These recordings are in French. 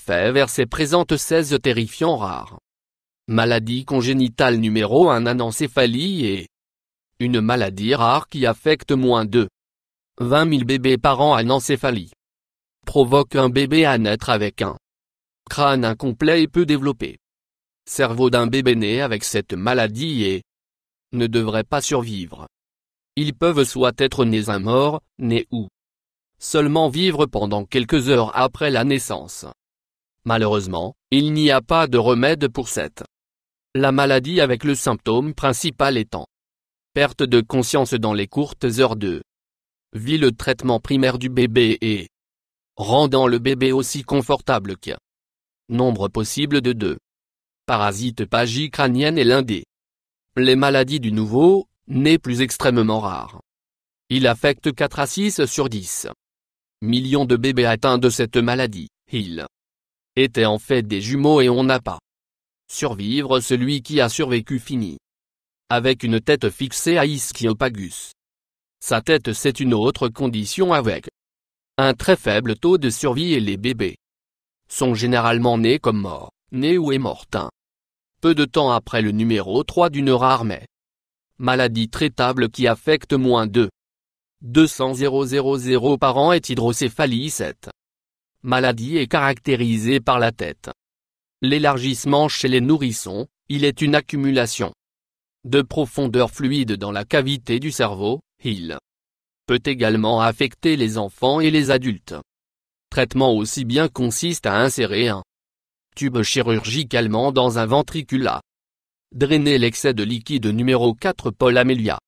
faits versés présentent 16 terrifiants rares. Maladie congénitale numéro 1, anencéphalie est une maladie rare qui affecte moins de 20 000 bébés par an. Anencéphalie provoque un bébé à naître avec un crâne incomplet et peu développé. Cerveau d'un bébé né avec cette maladie et ne devrait pas survivre. Ils peuvent soit être nés morts, nés ou seulement vivre pendant quelques heures après la naissance. Malheureusement, il n'y a pas de remède pour la maladie, avec le symptôme principal étant perte de conscience dans les courtes heures de vie. Le traitement primaire du bébé est rendant le bébé aussi confortable que nombre possible de 2. Parasitophagie crânienne est l'un des les maladies du nouveau-né plus extrêmement rares. Il affecte 4 à 6 sur 10 millions de bébés atteints de cette maladie. Il était en fait des jumeaux et on n'a pas survivre. Celui qui a survécu finit avec une tête fixée à ischiopagus. Sa tête, c'est une autre condition avec un très faible taux de survie et les bébés sont généralement nés comme morts, nés ou mortins. Peu de temps après le numéro 3 d'une rare mais maladie traitable qui affecte moins de 200 000 par an est hydrocéphalie. Cette maladie est caractérisée par la tête. L'élargissement chez les nourrissons, il est une accumulation de profondeur fluide dans la cavité du cerveau. Il peut également affecter les enfants et les adultes. Traitement aussi bien consiste à insérer un tube chirurgicalement dans un ventricule à drainer l'excès de liquide. Numéro 4, Paul Amelia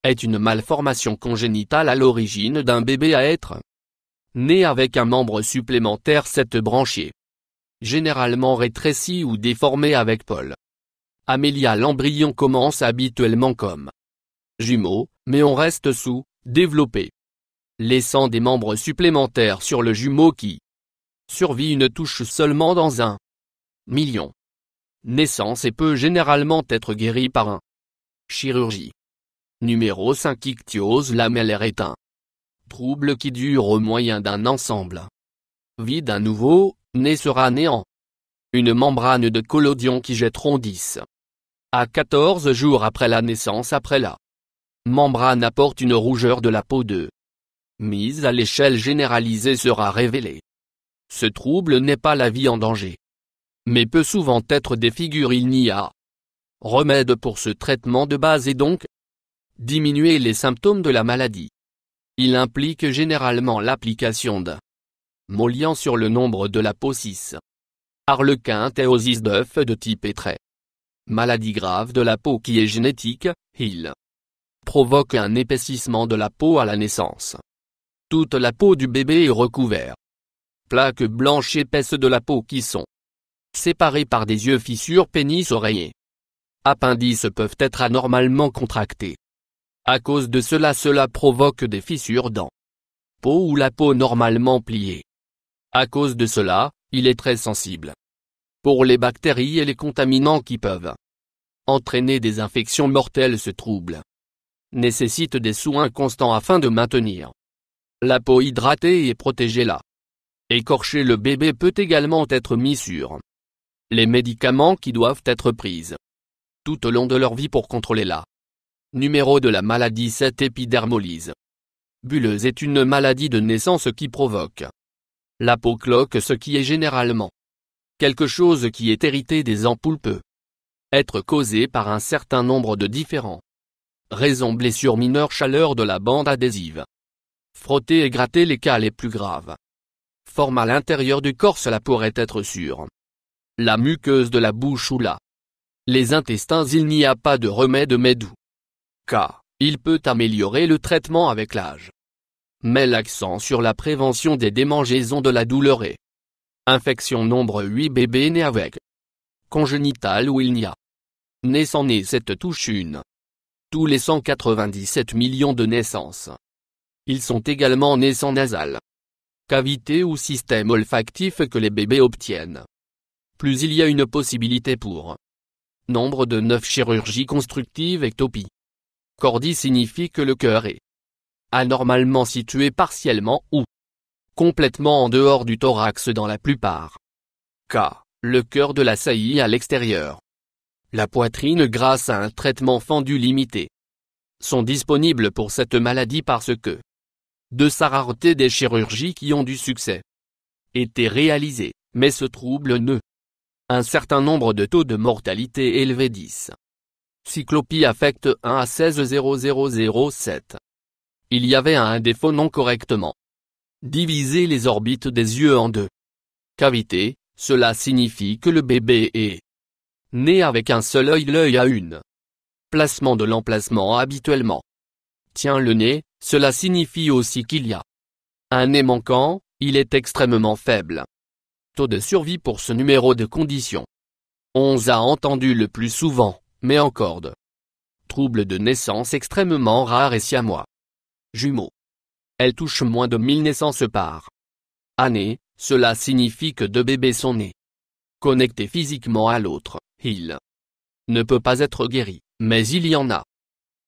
est une malformation congénitale à l'origine d'un bébé à être né avec un membre supplémentaire. Cette branchie généralement rétrécie ou déformée. Avec Paul Amelia, l'embryon commence habituellement comme jumeau, mais on reste sous-développé, laissant des membres supplémentaires sur le jumeau qui survit une touche seulement dans 1 million. Naissance et peut généralement être guérie par un chirurgie. Numéro 5, ichthyose lamellaire est un trouble qui dure au moyen d'un ensemble vie d'un nouveau-né sera né en une membrane de collodion qui jetteront 10 à 14 jours après la naissance. Après la membrane apporte une rougeur de la peau de mise à l'échelle généralisée sera révélée. Ce trouble n'est pas la vie en danger, mais peut souvent être défiguré. Il n'y a remède pour ce traitement de base et donc diminuer les symptômes de la maladie. Il implique généralement l'application d'un mollient sur le nombre de la peau. 6. Harlequin théosis d'œuf de type étrait. Maladie grave de la peau qui est génétique, il provoque un épaississement de la peau à la naissance. Toute la peau du bébé est recouverte plaques blanches épaisses de la peau qui sont séparées par des yeux, fissures, pénis, oreillers. Appendices peuvent être anormalement contractés. À cause de cela provoque des fissures dans peau ou la peau normalement pliée. À cause de cela, il est très sensible pour les bactéries et les contaminants qui peuvent entraîner des infections mortelles. Ce trouble nécessite des soins constants afin de maintenir la peau hydratée et protéger la écorcher. Le bébé peut également être mis sur les médicaments qui doivent être pris tout au long de leur vie pour contrôler la numéro de la maladie. 7. Épidermolyse bulleuse est une maladie de naissance qui provoque la peau cloque, ce qui est généralement quelque chose qui est hérité des ampoules peut être causé par un certain nombre de différents raisons. Blessures mineures, chaleur de la bande adhésive, frotter et gratter. Les cas les plus graves forment à l'intérieur du corps. Cela pourrait être sur la muqueuse de la bouche ou les intestins. Il n'y a pas de remède mais doux, car il peut améliorer le traitement avec l'âge. Met l'accent sur la prévention des démangeaisons, de la douleur et infection. Nombre 8. Bébés nés avec congénital où il n'y a naissant né. Cette touche une tous les 197 millions de naissances. Ils sont également nés sans nasal, cavité ou système olfactif que les bébés obtiennent. Plus il y a une possibilité pour nombre de 9. Chirurgie constructive. Ectopie cordie signifie que le cœur est anormalement situé partiellement ou complètement en dehors du thorax dans la plupart K. Le cœur de la saillie à l'extérieur. La poitrine grâce à un traitement fendu limité. Sont disponibles pour cette maladie parce que de sa rareté des chirurgies qui ont du succès étaient réalisées, mais ce trouble ne un certain nombre de taux de mortalité élevé 10. Cyclopie affecte 1 à 16 0007. Il y avait un défaut non correctement divisé les orbites des yeux en deux cavités, cela signifie que le bébé est né avec un seul œil, l'œil a une placement de l'emplacement habituellement tient le nez, cela signifie aussi qu'il y a un nez manquant, il est extrêmement faible. Taux de survie pour ce numéro de condition. 11 a entendu le plus souvent, mais encore de troubles de naissance extrêmement rares et siamois jumeaux. Elle touche moins de 1000 naissances par année, cela signifie que 2 bébés sont nés connectés physiquement à l'autre, il ne peut pas être guéri, mais il y en a.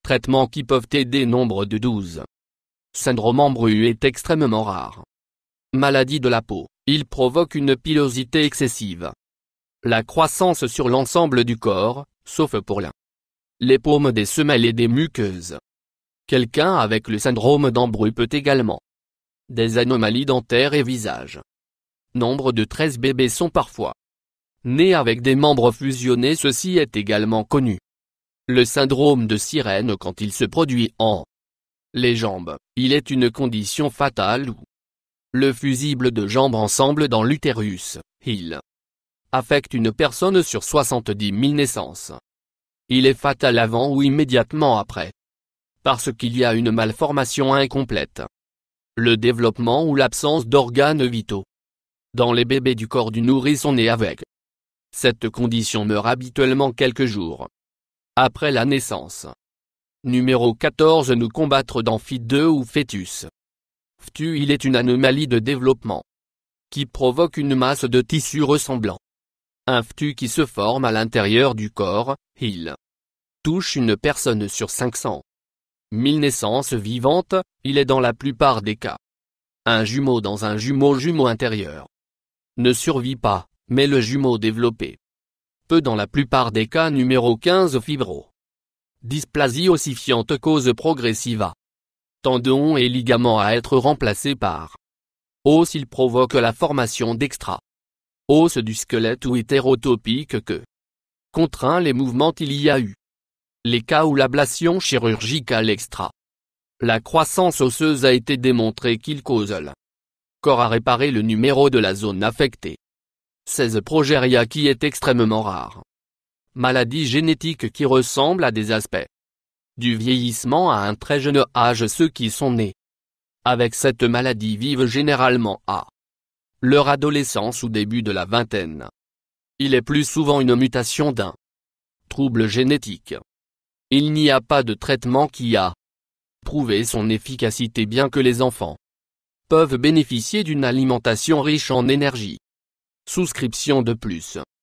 Traitements qui peuvent aider nombre de 12. Syndrome embru est extrêmement rare. Maladie de la peau, il provoque une pilosité excessive. La croissance sur l'ensemble du corps, sauf pour les paumes des semelles et des muqueuses. Quelqu'un avec le syndrome d'Embru peut également des anomalies dentaires et visage. Nombre de 13 bébés sont parfois nés avec des membres fusionnés, ceci est également connu. Le syndrome de sirène quand il se produit en les jambes, il est une condition fatale où le fusible de jambes ensemble dans l'utérus, il affecte une personne sur 70 000 naissances. Il est fatal avant ou immédiatement après. Parce qu'il y a une malformation incomplète. Le développement ou l'absence d'organes vitaux. Dans les bébés du corps du nourrisson né avec cette condition meurt habituellement quelques jours après la naissance. Numéro 14. Nous combattre dans FI2 ou fœtus. FTU, il est une anomalie de développement qui provoque une masse de tissu ressemblant un FTU qui se forme à l'intérieur du corps, il touche une personne sur 500 000 naissances vivantes, il est dans la plupart des cas un jumeau dans un jumeau intérieur ne survit pas, mais le jumeau développé peut dans la plupart des cas. Numéro 15. Fibro. Dysplasie ossifiante cause progressive à tendons et ligaments à être remplacés par os. Il provoque la formation d'extra os du squelette ou hétérotopique que contraint les mouvements. Il y a eu les cas où l'ablation chirurgicale extra la croissance osseuse a été démontré qu'il cause le corps à réparer le numéro de la zone affectée. 16. Progéria qui est extrêmement rare. Maladie génétique qui ressemble à des aspects du vieillissement à un très jeune âge. Ceux qui sont nés avec cette maladie vivent généralement à leur adolescence ou début de la vingtaine. Il est plus souvent une mutation d'un trouble génétique. Il n'y a pas de traitement qui a prouvé son efficacité, bien que les enfants peuvent bénéficier d'une alimentation riche en énergie. Souscription de plus.